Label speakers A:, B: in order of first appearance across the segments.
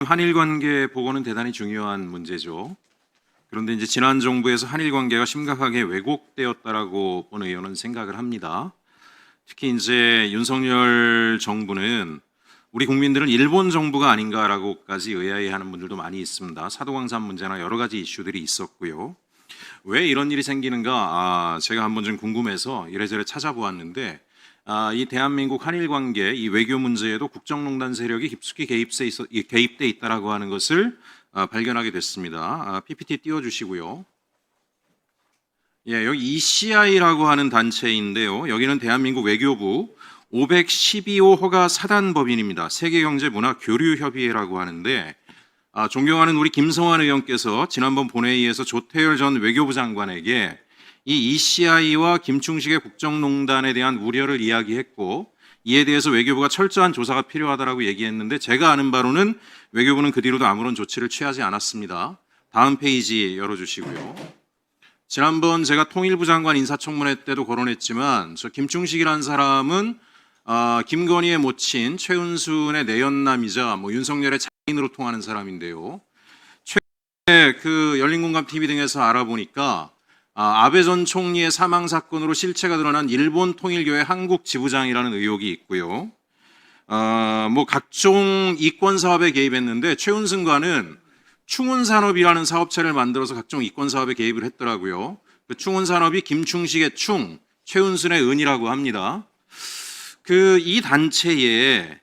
A: 한일 관계 보고는 대단히 중요한 문제죠. 그런데 이제 지난 정부에서 한일 관계가 심각하게 왜곡되었다라고 본 의원은 생각을 합니다. 특히 이제 윤석열 정부는 우리 국민들은 일본 정부가 아닌가라고까지 의아해하는 분들도 많이 있습니다. 사도광산 문제나 여러 가지 이슈들이 있었고요. 왜 이런 일이 생기는가? 제가 한번 좀 궁금해서 이래저래 찾아보았는데 이 대한민국 한일 관계 이 외교 문제에도 국정농단 세력이 깊숙이 개입돼 있다라고 하는 것을 발견하게 됐습니다. PPT 띄워주시고요. 예, 여기 ECI라고 하는 단체인데요. 여기는 대한민국 외교부 512호 허가 사단법인입니다. 세계경제문화교류협의회라고 하는데 존경하는 우리 김성환 의원께서 지난번 본회의에서 조태열 전 외교부 장관에게 이 ECI와 김충식의 국정농단에 대한 우려를 이야기했고 이에 대해서 외교부가 철저한 조사가 필요하다라고 얘기했는데 제가 아는 바로는 외교부는 그 뒤로도 아무런 조치를 취하지 않았습니다. 다음 페이지 열어주시고요. 지난번 제가 통일부 장관 인사청문회 때도 거론했지만 저 김충식이라는 사람은 김건희의 모친 최은순의 내연남이자 윤석열의 장인으로 통하는 사람인데요. 최근에 그 열린공감TV 등에서 알아보니까 아베 전 총리의 사망 사건으로 실체가 드러난 일본 통일교회 한국 지부장이라는 의혹이 있고요. 각종 이권 사업에 개입했는데 최은순과는 충운산업이라는 사업체를 만들어서 각종 이권 사업에 개입을 했더라고요. 그 충운산업이 김충식의 충, 최은순의 은이라고 합니다. 이 단체에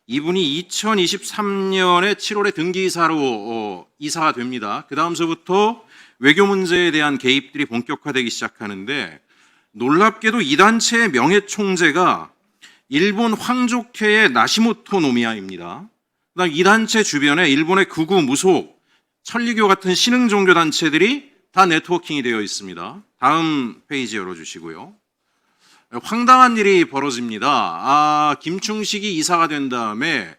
A: 이분이 2023년에 7월에 등기이사로 이사가 됩니다. 그 다음서부터 외교 문제에 대한 개입들이 본격화되기 시작하는데 놀랍게도 이 단체의 명예총재가 일본 황족회의 나시모토 노미야입니다. 그다음 이 단체 주변에 일본의 극우, 무속, 천리교 같은 신흥 종교 단체들이 다 네트워킹이 되어 있습니다. 다음 페이지 열어주시고요. 황당한 일이 벌어집니다. 김충식이 이사가 된 다음에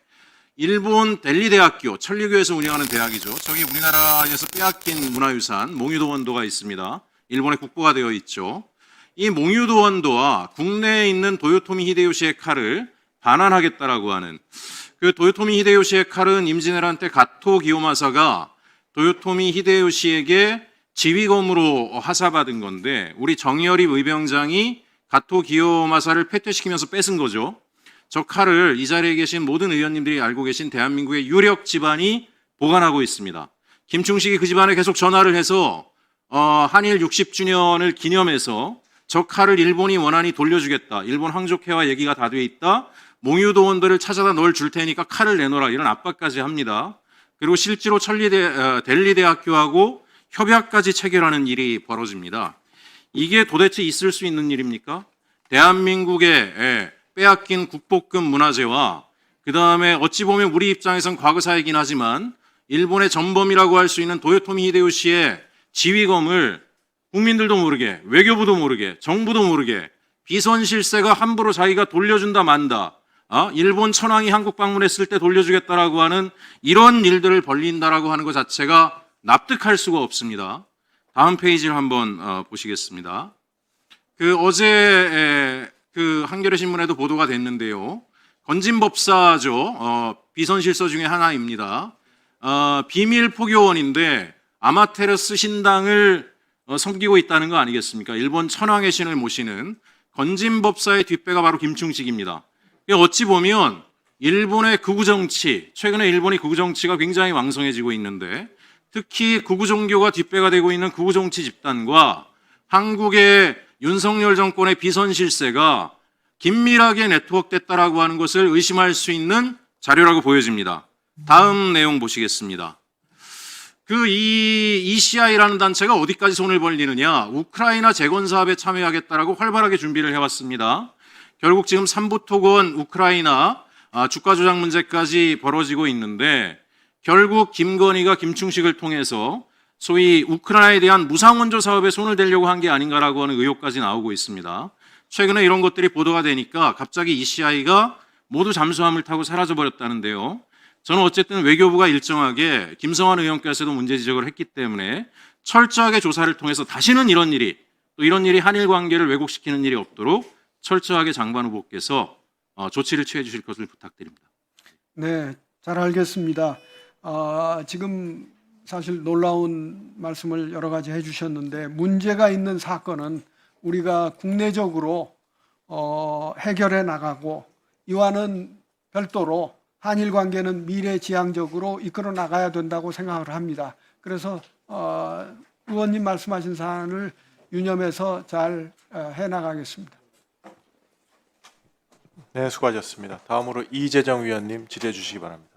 A: 일본 델리대학교, 천리교에서 운영하는 대학이죠. 저기 우리나라에서 빼앗긴 문화유산 몽유도 원도가 있습니다. 일본의 국보가 되어 있죠. 이 몽유도 원도와 국내에 있는 도요토미 히데요시의 칼을 반환하겠다라고 하는 그 도요토미 히데요시의 칼은 임진왜란 때 가토 기요마사가 도요토미 히데요시에게 지휘검으로 하사받은 건데 우리 정여립 의병장이 가토 기요마사를 패퇴시키면서 뺏은 거죠. 저 칼을 이 자리에 계신 모든 의원님들이 알고 계신 대한민국의 유력 집안이 보관하고 있습니다. 김충식이 그 집안에 계속 전화를 해서 한일 60주년을 기념해서 저 칼을 일본이 원한이 돌려주겠다. 일본 황족회와 얘기가 다 돼 있다. 몽유도 원도를 찾아다 널 줄 테니까 칼을 내놓으라. 이런 압박까지 합니다. 그리고 실제로 델리대학교하고 협약까지 체결하는 일이 벌어집니다. 이게 도대체 있을 수 있는 일입니까? 대한민국의 빼앗긴 국보급 문화재와 그 다음에 어찌 보면 우리 입장에선 과거사이긴 하지만 일본의 전범이라고 할 수 있는 도요토미 히데요시의 지휘검을 국민들도 모르게 외교부도 모르게 정부도 모르게 비선실세가 함부로 자기가 돌려준다 만다 일본 천황이 한국 방문했을 때 돌려주겠다라고 하는 이런 일들을 벌린다라고 하는 것 자체가 납득할 수가 없습니다. 다음 페이지를 한번 보시겠습니다. 어제 한겨레 신문에도 보도가 됐는데요. 건진법사죠. 비선실서 중에 하나입니다. 비밀 포교원인데 아마테라스 신당을 섬기고 있다는 거 아니겠습니까? 일본 천황의 신을 모시는 건진법사의 뒷배가 바로 김충식입니다. 어찌 보면 일본의 극우 정치, 최근에 일본이 극우 정치가 굉장히 왕성해지고 있는데 특히 극우 종교가 뒷배가 되고 있는 극우 정치 집단과 한국의 윤석열 정권의 비선실세가 긴밀하게 네트워크됐다라고 하는 것을 의심할 수 있는 자료라고 보여집니다. 다음 내용 보시겠습니다. 이 ECI라는 단체가 어디까지 손을 벌리느냐? 우크라이나 재건 사업에 참여하겠다라고 활발하게 준비를 해왔습니다. 결국 지금 삼부토건 우크라이나 주가 조작 문제까지 벌어지고 있는데 결국 김건희가 김충식을 통해서 소위 우크라이나에 대한 무상원조 사업에 손을 대려고 한 게 아닌가라고 하는 의혹까지 나오고 있습니다. 최근에 이런 것들이 보도가 되니까 갑자기 ECI가 모두 잠수함을 타고 사라져버렸다는데요. 저는 어쨌든 외교부가 일정하게 김성환 의원께서도 문제 지적을 했기 때문에 철저하게 조사를 통해서 다시는 이런 일이 한일 관계를 왜곡시키는 일이 없도록 철저하게 장관 후보께서 조치를 취해 주실 것을 부탁드립니다.
B: 네, 잘 알겠습니다. 지금 사실 놀라운 말씀을 여러 가지 해주셨는데 문제가 있는 사건은 우리가 국내적으로 해결해 나가고 이와는 별도로 한일 관계는 미래지향적으로 이끌어 나가야 된다고 생각을 합니다. 그래서 의원님 말씀하신 사안을 유념해서 잘 해나가겠습니다.
C: 네, 수고하셨습니다. 다음으로 이재정 위원님 질의해 주시기 바랍니다.